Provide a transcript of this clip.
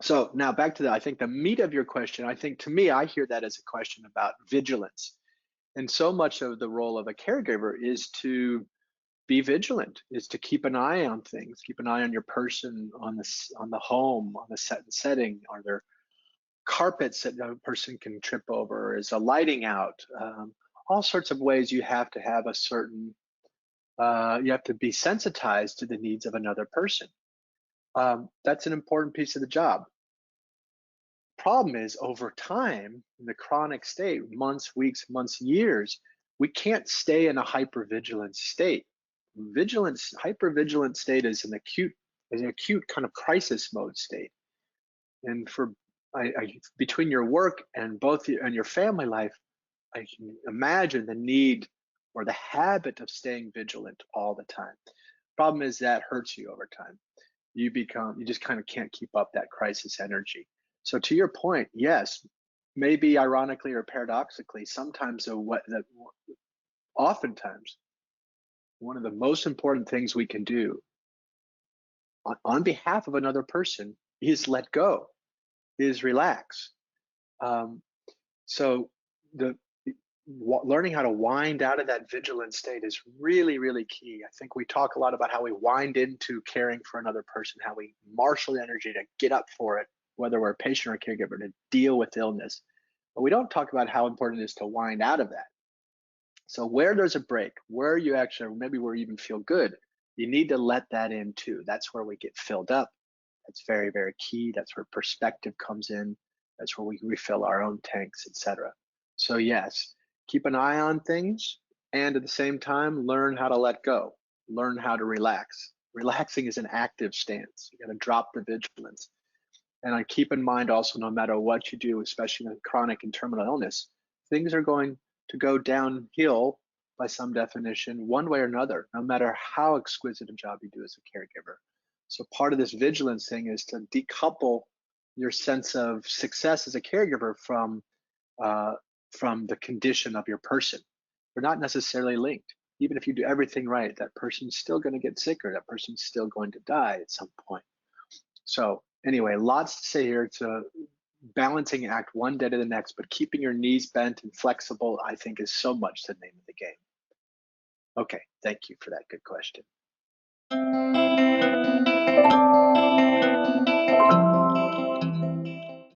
So now back to I think the meat of your question. I think to me, I hear that as a question about vigilance. And so much of the role of a caregiver is to be vigilant, is to keep an eye on things, keep an eye on your person, on the home, on the set and setting. Are there carpets that a person can trip over? Is the lighting out? All sorts of ways you have to have a certain, you have to be sensitized to the needs of another person. That's an important piece of the job. Problem is, over time, in the chronic state, months, weeks, months, years, we can't stay in a hypervigilant state. Hypervigilant state is an acute kind of crisis mode state. And between your work and your family life, I can imagine the need or the habit of staying vigilant all the time. Problem is that hurts you over time. You just kind of can't keep up that crisis energy. So to your point, yes, maybe ironically or paradoxically, oftentimes, one of the most important things we can do on behalf of another person is let go, is relax. So learning how to wind out of that vigilant state is really, really key. I think we talk a lot about how we wind into caring for another person, how we marshal the energy to get up for it, whether we're a patient or a caregiver, to deal with illness. But we don't talk about how important it is to wind out of that. So where there's a break, where you actually, maybe where you even feel good, you need to let that in too. That's where we get filled up. That's very, very key. That's where perspective comes in. That's where we refill our own tanks, etc. So yes, keep an eye on things, and at the same time, learn how to let go, learn how to relax. Relaxing is an active stance. You got to drop the vigilance. And I keep in mind also, no matter what you do, especially in chronic and terminal illness, things are going to go downhill by some definition, one way or another, no matter how exquisite a job you do as a caregiver. So part of this vigilance thing is to decouple your sense of success as a caregiver from the condition of your person. They're not necessarily linked. Even if you do everything right, that person's still going to get sicker. That person's still going to die at some point. So anyway, lots to say here. It's a balancing act, one day to the next, but keeping your knees bent and flexible, I think, is so much the name of the game. Okay, thank you for that good question.